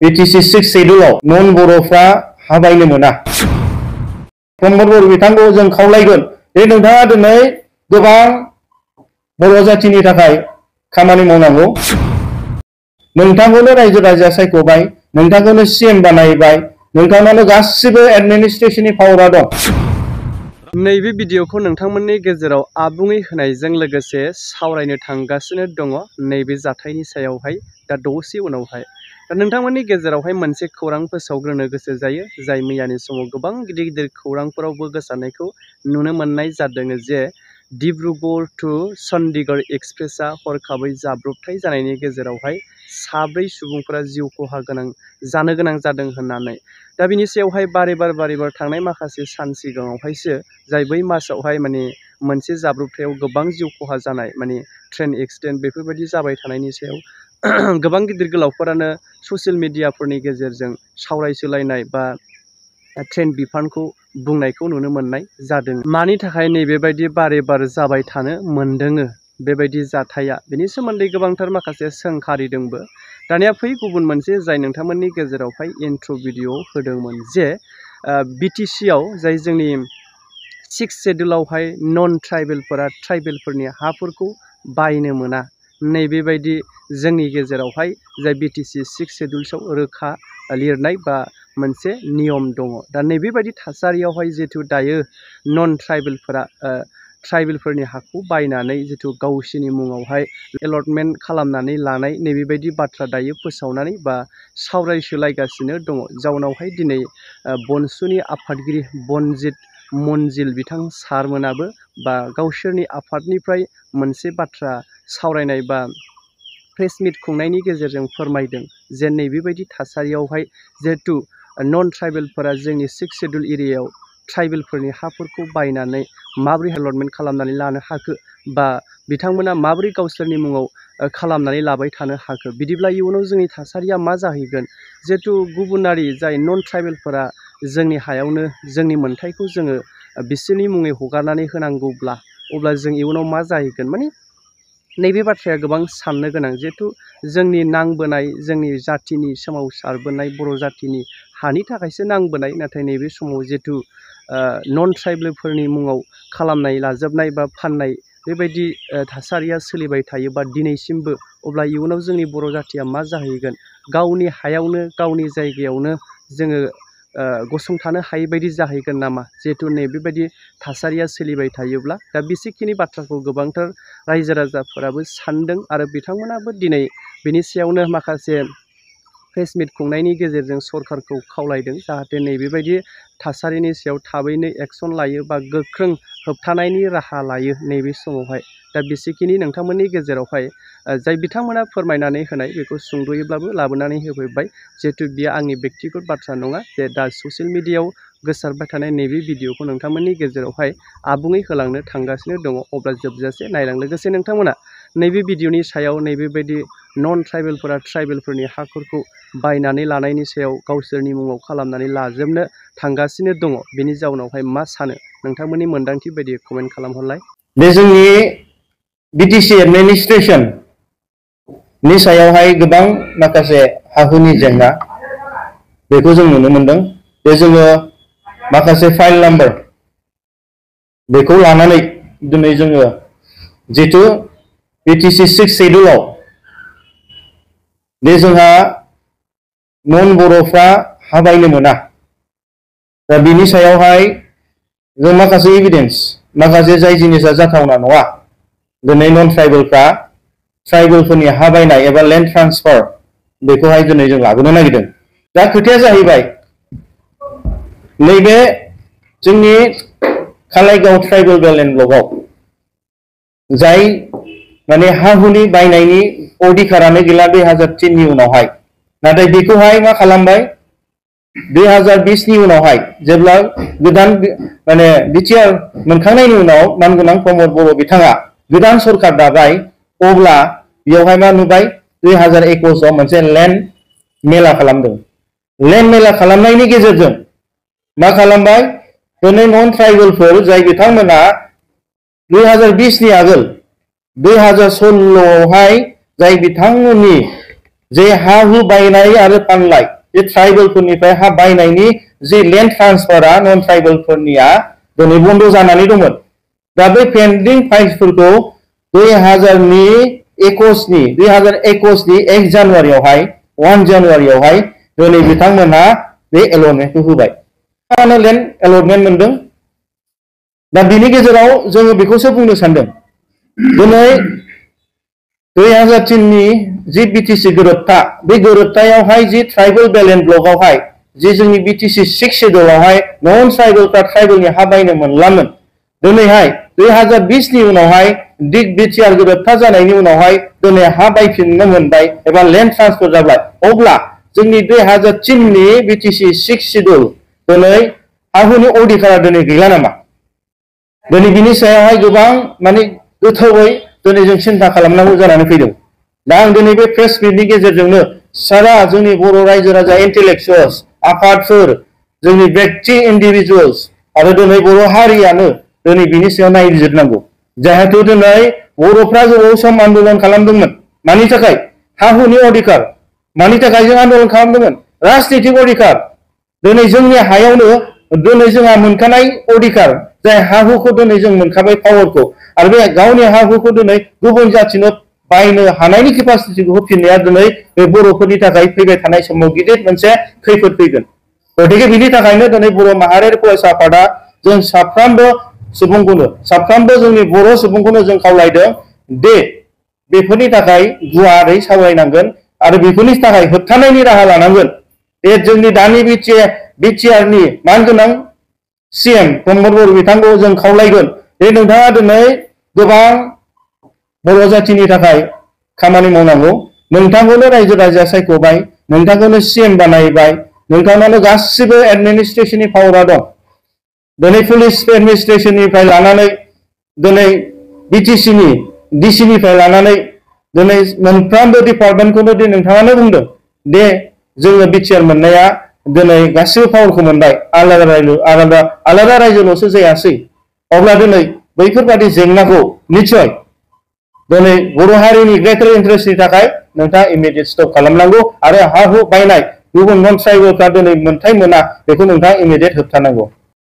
BTC 6 शेड्यूलाव नन बर'फ्रा हा बायनो मोना। प्रमद बर' बिथांखौ जों खावलायगोन जे नोंथाङा दिनै गोबां बर' जाथिनि थाखाय खामानि मावनांगौ। नोंथांखौनो रायजो राजाया सायख'बाय, नोंथांखौनो सीएम बानायबाय, नोंथांनावनो गासिबो एडमिनिस्ट्रेशननि पावारा दं। नैबे भिडिअखौ नोंथांमोननि गेजेराव आबुङै होनायजों लोगोसे सावरायनो थांगासिनो दङ नैबे जाथायनि सायावहाय दा दसे उनावहाय। दा नोंथांमोननि गेजेरावहाय मोनसे खौरां फोसावग्रोनो गोसो जायो, जाय मैयानि समाव गोबां गिदिर गिदिर खौरांफोरावबो गोसारनायखौ नुनो मोननाय जादों जे डिब्रुगड़ टु चंडीगढ़ एक्सप्रेसआ हरखाबै जाब्रबथाय जानायनि गेजेरावहाय 4 सुबुंफोरा जिउ खहा जानो गोनां जादों होननानै। दा बिनि सायावहाय बारे बार थांनाय माखासे सान सिगाङावहायसो जाय बै मासावहाय मोनसे जाब्रबथायाव गोबां जिउ खहा जानाय ट्रेन एक्सिडेन्ट बेफोरबायदि जाबाय थानायनि सायाव गोबां गिदिर गोलावफोरानो ससियेल मिडियाफोरनि गेजेरजों सावरायसोलायनाय बा ट्रेन बिफानखौ बुंनायखौ नुनो मोननाय जादों। मानि थाखाय नैबेबायदि बारे बार जाबाय थानो मोनदों बेबायदि जाथाया, बेनि सोमोन्दै गोबांथार माखासे सोंखारिदोंबो। दानिया फै गुबुन मोनसे जाय नोंथांमोननि गेजेरावहाय इन्ट्र' भिडिअ होदोंमोन जे बिटिसिआव जाय जोंनि 6 शेड्यूलावहाय नन ट्राइबेलफोरा ट्राइबेलफोरनि हाफोरखौ बायनो मोना। नैबेबायदि जोंनि गेजेरावहाय जाय बिटिसि 6 शेड्यूल्सआव रोखा लिरनाय बा मोनसे नियम दङ। दा नैबेबायदि थासारियावहाय जिहेथु दायो नन ट्राइबेलफोरा ट्राइबेलफोरनि हाखौ बायनानै जिथु गावसिनि मुङावहाय एलटमेन्ट खालामनानै लानाय नैबेबायदि बाथ्रा दायो फोसावनानै बा सावरायसोलायगासिनो दङ। जाउनावहाय दिनै बनसुनि आफादगिरि बनजित मनजिल बिथां सारमोनाबो बा गावसोरनि आफादनिफ्राय मोनसे बाथ्रा सावरायनाय बा प्रेस मिट खुंनायनि गेजेरजों फोरमायदों जे नैबेबायदि थासारियावहाय जिहेथु नन ट्राइबेलफोरा जोंनि 6 शेड्यूल एरियायाव ट्राइबेलफोरनि हाफोरखौ बायनानै माबोरै एलटमेन्ट खालामनानै लानो हाखो बा बिथांमोना माबोरै गावसोरनि मुङाव खालामनानै लाबाय थानो हाखो, बिदिब्ला इयुनाव जोंनि थासारिया मा जाहैगोन? जिहेथु गुबुनारि जाय नन ट्राइबेलफोरा जोंनि हायावनो जोंनि मोन्थायखौ जोङो बिसोरनि मुङै हगारनानै होनांगौब्ला अब्ला जों इयुनाव मा जाहैगोन? नैबे बाथ्राया गोबां साननो गोनां। जिहेथु जोंनि नांबोनाय जोंनि जाथिनि सोमावसारबोनाय बर' जाथिनि हानि थाखायसो नांबोनाय, नाथाय नैबे समाव जिहेथु नन ट्राइबेलफोरनि मुङाव खालामनाय लाजोबनाय बा फाननाय बेबायदि थासारिया सोलिबाय थायोबा दिनैसिमबो, अब्ला इयुनाव जोंनि बर' जाथिया मा जाहैगोन? गावनि हायावनो गावनि जायगायावनो जोङो गसंथानो हायै बायदि जाहैगोन नामा? जिहेथु नैबेबायदि थासारिया सोलिबाय थायोब्ला दा बेसेखिनि बाथ्राखौ गोबांथार रायजो राजाफोराबो सानदों आरो बिथांमोनाबो दिनै बेनि सायावनो माखासे प्रेस मिट खुंनायनि गेजेरजों सरकारखौ खावलायदों जाहाथे नैबेबायदि थासारिनि सायाव थाबैनो एक्सन लायो बा गोख्रों होबथानायनि राहा लायो नैबे समावहाय। दा बेसेखिनि नोंथांमोननि गेजेरावहाय जाय बिथांमोना फोरमायनानै होनाय बेखौ सुंद'यैब्लाबो लाबोनानै होफैबाय। जिहेथु बियो आंनि बेक्तिगत बाथ्रा नङा जे दा ससियेल मिडियायाव गोसारबाय थानाय नैबे भिडिअखौ नोंथांमोननि गेजेरावहाय आबुङै होलांनो थांगासिनो दङ। अब्ला जोबजासे नायलां। लोगोसे नोंथांमोना नैबे भिडिअनि सायाव नैबेबायदि नन ट्राइबेलफोरा ट्राइबेलफोरनि हाफोरखौ बायनानै लानायनि सायाव गावसोरनि मुङाव खालामनानै लाजोबनो थांगासिनो दङ, बेनि जाउनावहाय मा सानो? नोंथांमोननि मोन्दांथि बायदियै कमेन्ट खालामहरलाय। बे जोंनि बिटिसि एडमिनिस्ट्रेशननि सायावहाय गोबां माखासे हा-हुनि जेंना बेखौ जों नुनो मोनदों। बे जोङो माखासे फाइल नाम्बार बेखौ लानानै दिनै जोङो जिथु बिटिसि 6 शेड्यूलाव बे जोंहा नन बर'फ्रा हा बायनो मोना। दा बिनि सायावहाय जों माखासे एभिडेन्स, माखासे जाय जिनिसा जाथावना नङा, दिनै नन ट्राइबेलफ्रा ट्राइबेलफोरनि हा बायनाय एबा लेन्ड ट्रान्सफार बेखौहाय दिनै जों लाबोनो नागिरदों। दा खोथाया जाहैबाय नैबे जोंनि कालाइगाव ट्राइबेल बेलमेन्ट ब्लकआव जाय हा-हुनि बायनायनि अधिकारानो गैला 2003 नि उनावहाय। नाथाय बेखौहाय मा खालामबाय 2020 नि उनावहाय जेब्ला गोदान बिटिआर मोनखांनायनि उनाव मानगोनां प्रमद बर' बिथाङा गोदान सरकार दाबाय, अब्ला बेयावहाय मा नुबाय 2021 आव मोनसे लेन्ड मेला खालामदों। लेन्ड मेला खालामनायनि गेजेरजों मा खालामबाय दिनै नन ट्राइबेलफोर जाय बिथांमोना 2020 नि आगोल 2016 आवहाय जाय बिथांमोननि जे हा हु बायनाय आरो फानलाय बे ट्राइबेलफोरनिफ्राय हा बायनायनि जे लेन्ड ट्रान्सफारा नन ट्राइबेलफोरनिया दिनै बन्द जानानै दंमोन। दा बे पेन्डिं फाइल्सफोरखौ 2021 1 जानुवारियावहाय 1 जानुवारियावहाय दिनै बिथांमोनहा बे एलटमेन्टखौ होबाय। लेन्ड एलटमेन्ट मोनदों। दा बिनि गेजेराव जोङो बेखौसो बुंनो सानदों दिनै 2003 नि जि बिटिसि गोरोबथा बे गोरोबथायावहाय जि ट्राइबेल बेल्ट एन्ड ब्लकआवहाय जि जोंनि बिटिसि 6 शेड्यूलआवहाय नन ट्राइबेलफ्रा ट्राइबेलनि हा बायनो मोनलामोन। दिनैहाय 2020 नि उनावहाय दिग बिटिआर गोरोबथा जानायनि उनावहाय दिनै हा बायफिननो मोनबाय एबा लेन्ड ट्रान्सफार जाबाय। अब्ला जोंनि 2003 नि बिटिसि 6 शेड्यूल दिनै हा हुनि अधिकारा दिनै गैला नामा? दिनै बिनि सायावहाय गोबां माने गोथौयै दिनै जों सिन्था खालामनांगौ जानानै फैदों। दा आं दिनै बे प्रेस मिटनि गेजेरजोंनो सारा जोंनि बर' रायजो राजा इन्टेलेक्चुवेल्स आफादफोर जोंनि व्यक्ति इन्डिभिजुवेल्स आरो दिनै बर' हारियानो दिनै बिनि सायाव नायबिजिरनांगौ। जिहेतु दिनै बर'फ्रा गोबाव सम आन्दोलन खालामदोंमोन। मानि थाखाय? हा हुनि अधिकार। मानि थाखाय जों आन्दोलन खालामदोंमोन? राजनीतिक अधिकार। दिनै जोंनि हायावनो दिनै जोंहा मोनखानाय अधिकार जाय हा हुखौ दिनै जों मोनखाबाय पावारखौ आरो बे गावनि हा हुखौ दिनै गुबुन जाथिनो बायनो हानायनि केपासिटिखौ होफिननाया दिनै बे बर'फोरनि थाखाय फैबाय थानाय समाव गिदिर मोनसे खैफोद फैगोन। गतिके बिनि थाखायनो दिनै बर' माहारियारि फरायसा आफादा जों साफ्रोमबो जोंनि बर' सुबुंखौनो जों खावलायदों दे बेफोरनि थाखाय गुवारै सावरायनांगोन आरो बेफोरनि थाखाय होबथानायनि राहा लानांगोन। बे जोंनि दानि बिटिआरनि मानगोनां सीएम प्रमद बर' बिथांखौ जों खावलायगोन जे नोंथाङा दिनै गोबां बर' जातिनि थाखाय खामानि मावनांगौ। नोंथांखौनो रायजो राजाया सायख'बाय, नोंथांखौनो सीएम बानायबाय, नोंथांनावनो गासिबो एडमिनिस्ट्रेशननि पावारा दं। दिनै पुलिस एडमिनिस्ट्रेशननिफ्राय लानानै दिनै बिटिसिनि डिसिनिफ्राय लानानै दिनै मोनफ्रोमबो डिपार्टमेन्टखौनो दिनै नोंथाङानो बुंदों दे जोङो बिटिआर मोननाया दिनै गासिबो पावारखौ मोनबाय, आलादा रायजोल'सो जायासै। अब्ला दिनै बैफोरबादि जेंनाखौ निश्चय दिनै बर' हारिनि ग्रेटार इन्टारेस्टनि थाखाय नोंथाङा इमिडियेट स्टप खालामनांगौ आरो हा हु बायनाय गुबुन नन ट्राइबेलफ्रा दिनै मोनथाय मोना बेखौ नोंथाङा इमिडियेट होबथानांगौ।